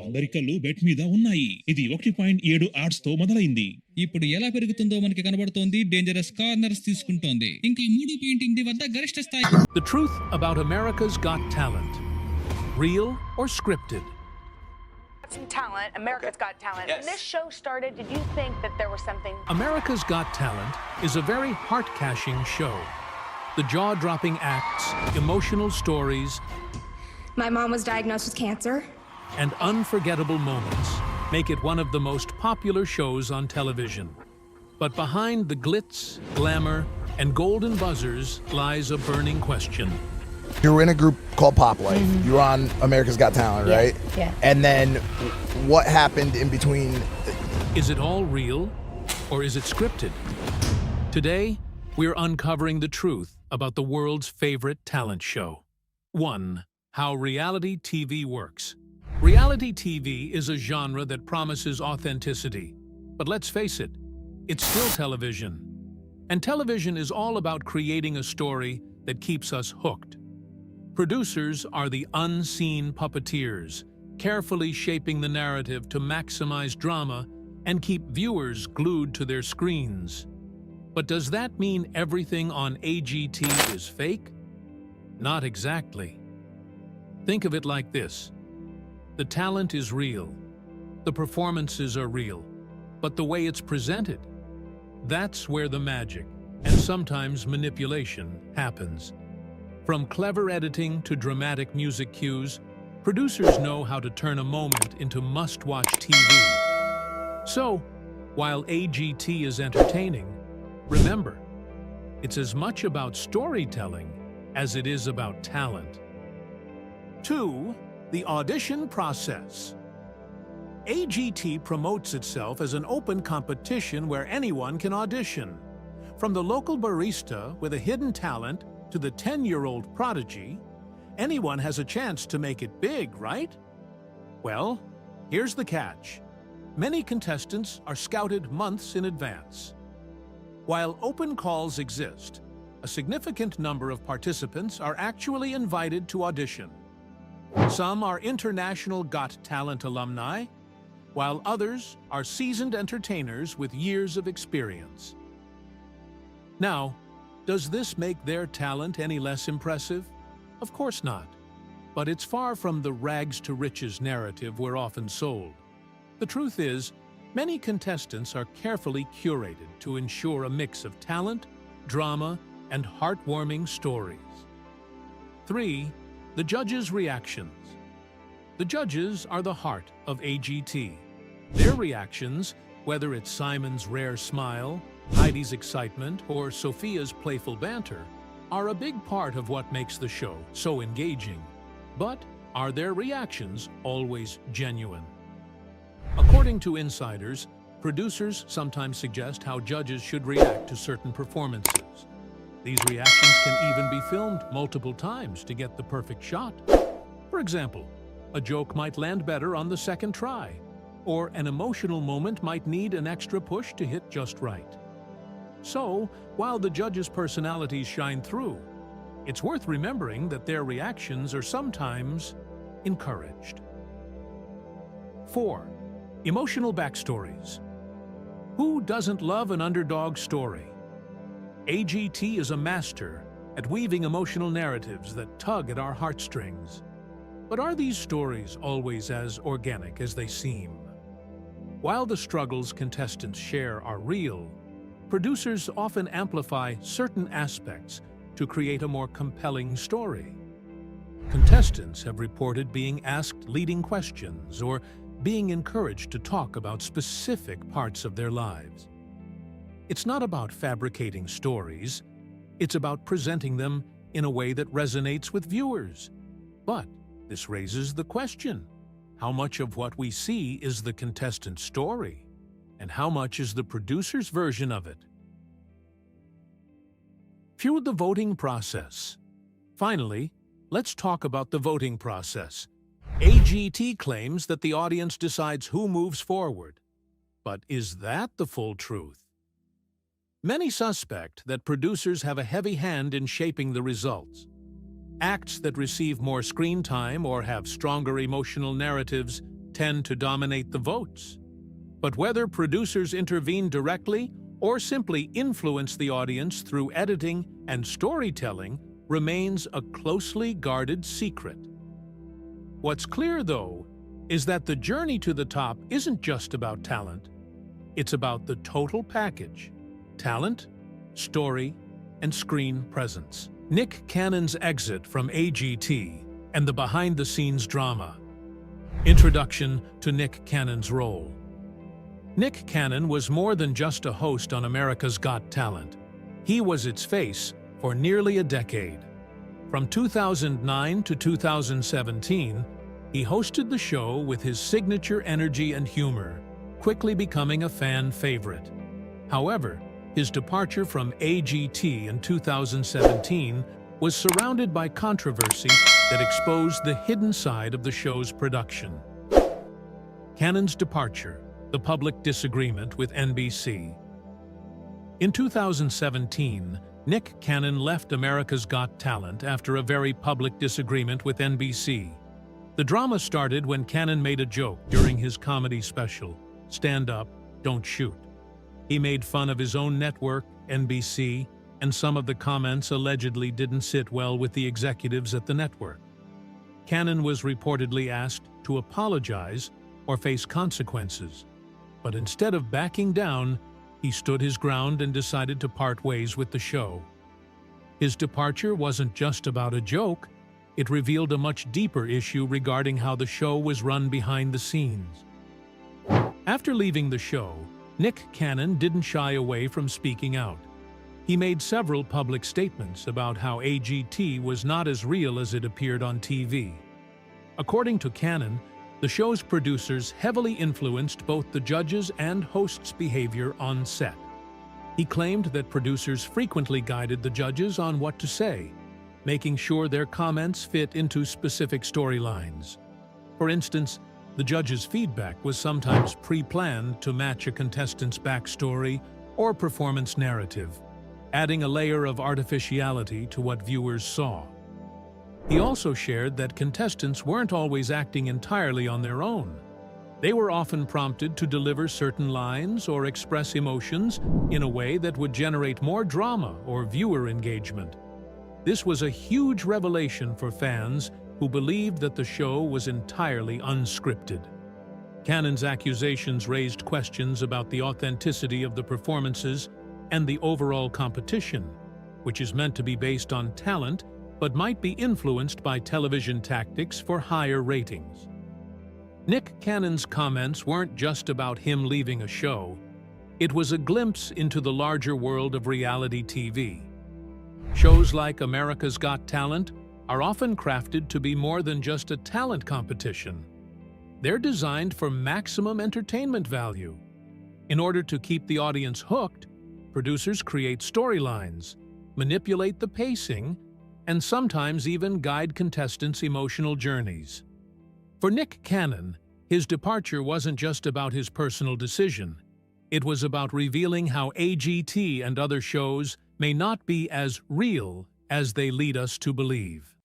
అమెరికాలో బెట్ మీద ఉన్నాయి. ఇది 1.7 ఆడ్స్ తో మొదలైంది. ఇప్పుడు ఎలా పెరుగుతుందో మనకి కనబడుతోంది. డేంజరస్ కార్నర్స్ తీసుకుంటోంది. ఇంకా 3.8 వద్ద గరిష్ట స్థాయి. The truth about America's Got Talent. Real or scripted? Some talent. America's Got Talent. Yes. When this show started, did you think that there was something? America's Got Talent is a very heart-cashing show. The jaw-dropping acts, emotional stories, My mom was diagnosed with cancer. and unforgettable moments make it one of the most popular shows on television. But behind the glitz, glamour, and golden buzzers lies a burning question. You were in a group called Pop Life. You were on America's Got Talent, Yeah, right? yeah. And then what happened in between? Is it all real, or is it scripted? Today, we're uncovering the truth about the world's favorite talent show. 1. How reality TV works. Reality TV is a genre that promises authenticity. But let's face it, it's still television. And television is all about creating a story that keeps us hooked. Producers are the unseen puppeteers, carefully shaping the narrative to maximize drama and keep viewers glued to their screens. But does that mean everything on AGT is fake? Not exactly. Think of it like this. The talent is real. The performances are real. But the way it's presented, that's where the magic, and sometimes manipulation, happens. From clever editing to dramatic music cues, producers know how to turn a moment into must-watch TV. So, while AGT is entertaining, remember, it's as much about storytelling as it is about talent. 2. The audition process. AGT promotes itself as an open competition where anyone can audition. From the local barista with a hidden talent to the 10-year-old prodigy, anyone has a chance to make it big, right? Well, here's the catch. Many contestants are scouted months in advance. While open calls exist, a significant number of participants are actually invited to audition. Some are international Got Talent alumni, while others are seasoned entertainers with years of experience. Now, does this make their talent any less impressive? Of course not. But it's far from the rags to riches narrative we're often sold. The truth is, many contestants are carefully curated to ensure a mix of talent, drama, and heartwarming stories. 3. The judges' reactions. The judges are the heart of AGT. Their reactions, whether it's Simon's rare smile, Heidi's excitement, or Sophia's playful banter, are a big part of what makes the show so engaging. But are their reactions always genuine? According to insiders, producers sometimes suggest how judges should react to certain performances. These reactions can even be filmed multiple times to get the perfect shot. For example, a joke might land better on the second try, or an emotional moment might need an extra push to hit just right. So, while the judges' personalities shine through, it's worth remembering that their reactions are sometimes encouraged. 4. Emotional backstories. Who doesn't love an underdog story? AGT is a master at weaving emotional narratives that tug at our heartstrings. But are these stories always as organic as they seem? While the struggles contestants share are real, producers often amplify certain aspects to create a more compelling story. Contestants have reported being asked leading questions or being encouraged to talk about specific parts of their lives. It's not about fabricating stories, it's about presenting them in a way that resonates with viewers. But this raises the question, how much of what we see is the contestant's story, and how much is the producer's version of it? Through the voting process. Finally, let's talk about the voting process. AGT claims that the audience decides who moves forward. But is that the full truth? Many suspect that producers have a heavy hand in shaping the results. Acts that receive more screen time or have stronger emotional narratives tend to dominate the votes. But whether producers intervene directly or simply influence the audience through editing and storytelling remains a closely guarded secret. What's clear, though, is that the journey to the top isn't just about talent. It's about the total package: talent, story, and screen presence. Nick Cannon's exit from AGT and the behind-the-scenes drama. Introduction to Nick Cannon's role. Nick Cannon was more than just a host on America's Got Talent. He was its face for nearly a decade. From 2009 to 2017, he hosted the show with his signature energy and humor, quickly becoming a fan favorite. However, his departure from AGT in 2017 was surrounded by controversy that exposed the hidden side of the show's production. Cannon's departure, the public disagreement with NBC. In 2017, Nick Cannon left America's Got Talent after a very public disagreement with NBC. The drama started when Cannon made a joke during his comedy special, Stand Up, Don't Shoot. He made fun of his own network, NBC, and some of the comments allegedly didn't sit well with the executives at the network. Cannon was reportedly asked to apologize or face consequences, but instead of backing down, he stood his ground and decided to part ways with the show. His departure wasn't just about a joke, it revealed a much deeper issue regarding how the show was run behind the scenes. After leaving the show, Nick Cannon didn't shy away from speaking out. He made several public statements about how AGT was not as real as it appeared on TV. According to Cannon, the show's producers heavily influenced both the judges' and hosts' behavior on set. He claimed that producers frequently guided the judges on what to say, making sure their comments fit into specific storylines. For instance, the judges' feedback was sometimes pre-planned to match a contestant's backstory or performance narrative, adding a layer of artificiality to what viewers saw. He also shared that contestants weren't always acting entirely on their own. They were often prompted to deliver certain lines or express emotions in a way that would generate more drama or viewer engagement. This was a huge revelation for fans who believed that the show was entirely unscripted. Cannon's accusations raised questions about the authenticity of the performances and the overall competition, which is meant to be based on talent but might be influenced by television tactics for higher ratings. Nick Cannon's comments weren't just about him leaving a show. It was a glimpse into the larger world of reality TV. Shows like America's Got Talent are often crafted to be more than just a talent competition. They're designed for maximum entertainment value. In order to keep the audience hooked, producers create storylines, manipulate the pacing, and sometimes even guide contestants' emotional journeys. For Nick Cannon, his departure wasn't just about his personal decision. It was about revealing how AGT and other shows may not be as real as they lead us to believe.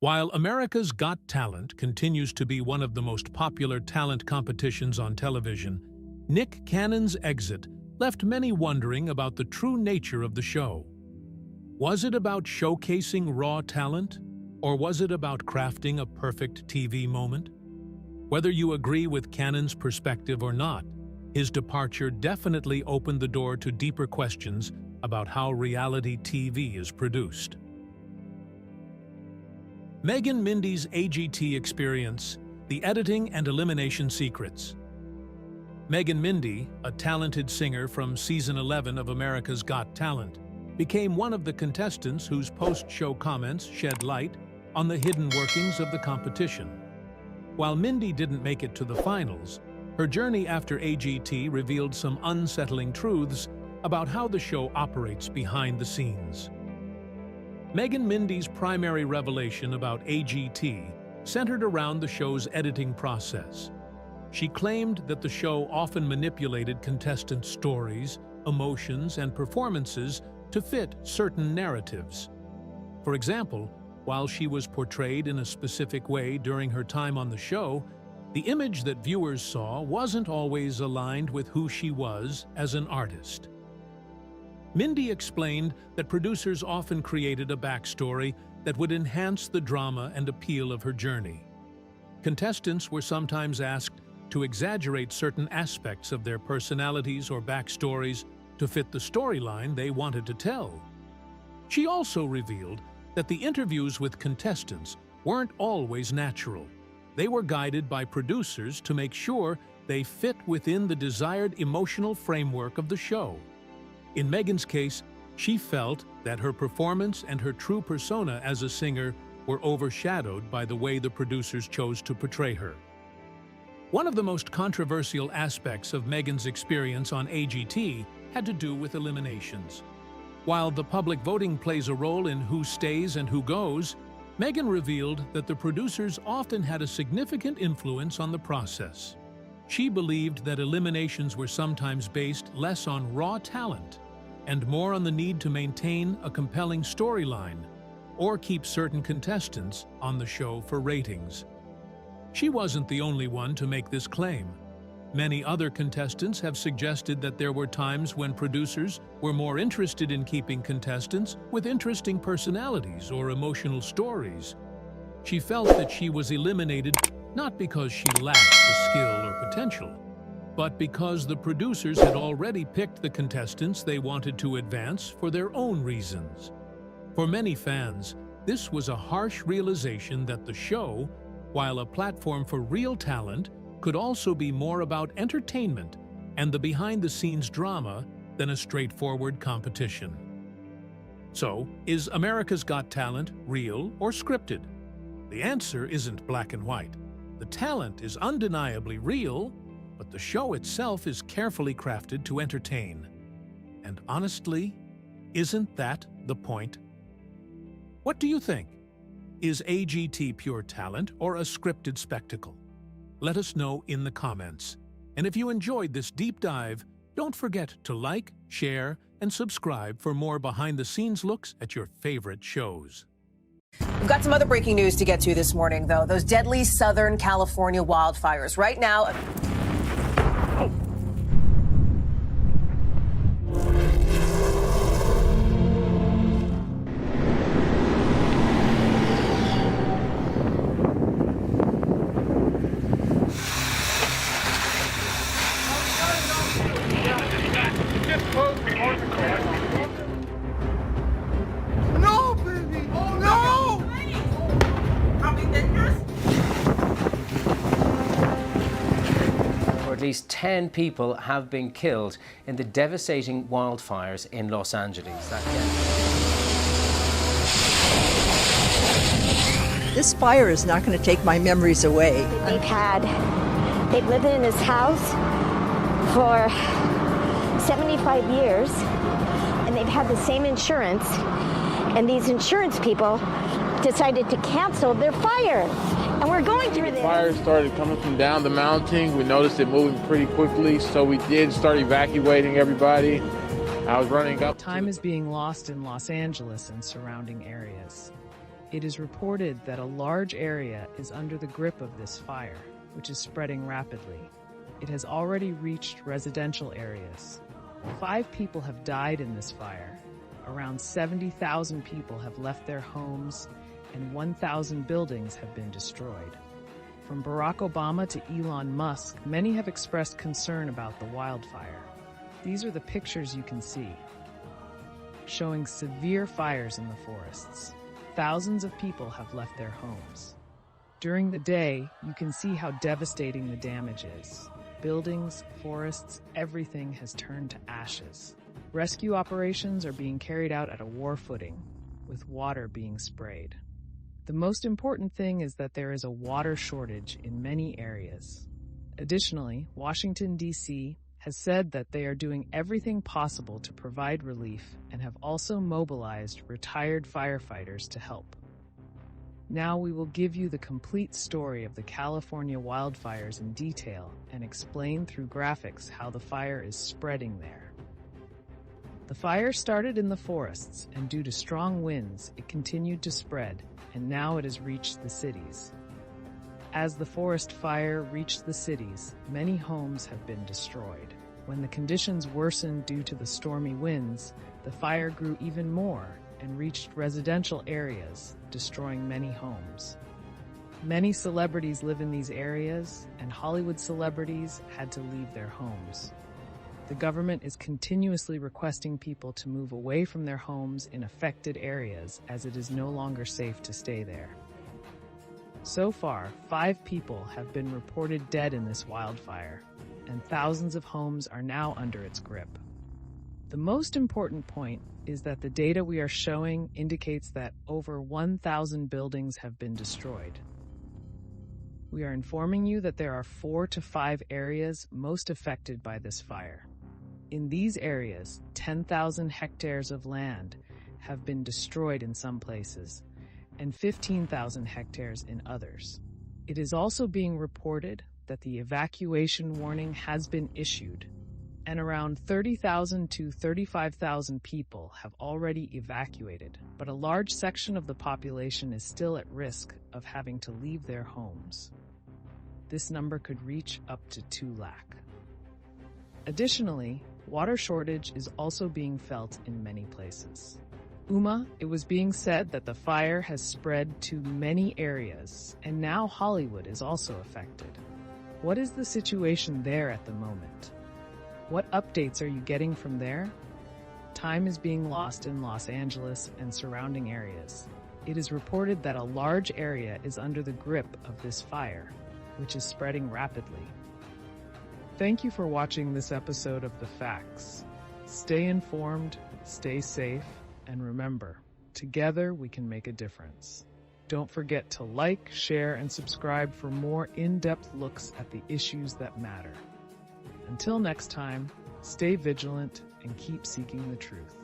While America's Got Talent continues to be one of the most popular talent competitions on television, Nick Cannon's exit left many wondering about the true nature of the show. Was it about showcasing raw talent, or was it about crafting a perfect TV moment? Whether you agree with Cannon's perspective or not, his departure definitely opened the door to deeper questions about how reality TV is produced. Megan Mindy's AGT experience, the editing and elimination secrets. Megan Mindy, a talented singer from Season 11 of America's Got Talent, became one of the contestants whose post-show comments shed light on the hidden workings of the competition. While Mindy didn't make it to the finals, her journey after AGT revealed some unsettling truths about how the show operates behind the scenes. Megan Mindy's primary revelation about AGT centered around the show's editing process. She claimed that the show often manipulated contestants' stories, emotions, and performances to fit certain narratives. For example, while she was portrayed in a specific way during her time on the show, The image that viewers saw wasn't always aligned with who she was as an artist. Mindy explained that producers often created a backstory that would enhance the drama and appeal of her journey. Contestants were sometimes asked to exaggerate certain aspects of their personalities or backstories to fit the storyline they wanted to tell. She also revealed that the interviews with contestants weren't always natural. They were guided by producers to make sure they fit within the desired emotional framework of the show. In Megan's case, she felt that her performance and her true persona as a singer were overshadowed by the way the producers chose to portray her. One of the most controversial aspects of Megan's experience on AGT had to do with eliminations. While the public voting plays a role in who stays and who goes, Megan revealed that the producers often had a significant influence on the process. She believed that eliminations were sometimes based less on raw talent and more on the need to maintain a compelling storyline or keep certain contestants on the show for ratings. She wasn't the only one to make this claim. Many other contestants have suggested that there were times when producers were more interested in keeping contestants with interesting personalities or emotional stories. She felt that she was eliminated not because she lacked the skill or potential, but because the producers had already picked the contestants they wanted to advance for their own reasons. For many fans, this was a harsh realization that the show, while a platform for real talent, could also be more about entertainment and the behind-the-scenes drama than a straightforward competition. So, is America's Got Talent real or scripted? The answer isn't black and white. The talent is undeniably real, but the show itself is carefully crafted to entertain. And honestly, isn't that the point? What do you think? Is AGT pure talent or a scripted spectacle? Let us know in the comments. And if you enjoyed this deep dive, don't forget to like, share, and subscribe for more behind-the-scenes looks at your favorite shows. We've got some other breaking news to get to this morning, though. Those deadly Southern California wildfires. Right now... No, baby! Oh, no! Or at least 10 people have been killed in the devastating wildfires in Los Angeles. This fire is not going to take my memories away. They've lived in this house for 75 years, and they've had the same insurance, and these insurance people decided to cancel their fire, and we're going through this. Fire started coming from down the mountain. We noticed it moving pretty quickly, so we did start evacuating everybody. I was running up. Time is being lost in Los Angeles and surrounding areas. It is reported that a large area is under the grip of this fire, which is spreading rapidly. It has already reached residential areas. 5 people have died in this fire. Around 70,000 people have left their homes, and 1,000 buildings have been destroyed. From Barack Obama to Elon Musk, many have expressed concern about the wildfire. These are the pictures you can see, showing severe fires in the forests. Thousands of people have left their homes. During the day, you can see how devastating the damage is. Buildings, forests, everything has turned to ashes. Rescue operations are being carried out at a war footing, with water being sprayed. The most important thing is that there is a water shortage in many areas. Additionally, Washington, D.C. has said that they are doing everything possible to provide relief and have also mobilized retired firefighters to help. Now we will give you the complete story of the California wildfires in detail and explain through graphics how the fire is spreading there. The fire started in the forests, and due to strong winds, it continued to spread, and now it has reached the cities. As the forest fire reached the cities, many homes have been destroyed. When the conditions worsened due to the stormy winds, the fire grew even more and reached residential areas, destroying many homes. Many celebrities live in these areas, and Hollywood celebrities had to leave their homes. The government is continuously requesting people to move away from their homes in affected areas as it is no longer safe to stay there. So far, 5 people have been reported dead in this wildfire, and thousands of homes are now under its grip. The most important point is that the data we are showing indicates that over 1,000 buildings have been destroyed. We are informing you that there are 4 to 5 areas most affected by this fire. In these areas, 10,000 hectares of land have been destroyed in some places, and 15,000 hectares in others. It is also being reported that the evacuation warning has been issued, and around 30,000 to 35,000 people have already evacuated, but a large section of the population is still at risk of having to leave their homes. This number could reach up to 2 lakh. Additionally, water shortage is also being felt in many places. Uma, it was being said that the fire has spread to many areas, and now Hollywood is also affected. What is the situation there at the moment? What updates are you getting from there? Time is being lost in Los Angeles and surrounding areas. It is reported that a large area is under the grip of this fire, which is spreading rapidly. Thank you for watching this episode of The Facts. Stay informed, stay safe, and remember, together we can make a difference. Don't forget to like, share, and subscribe for more in-depth looks at the issues that matter. Until next time, stay vigilant and keep seeking the truth.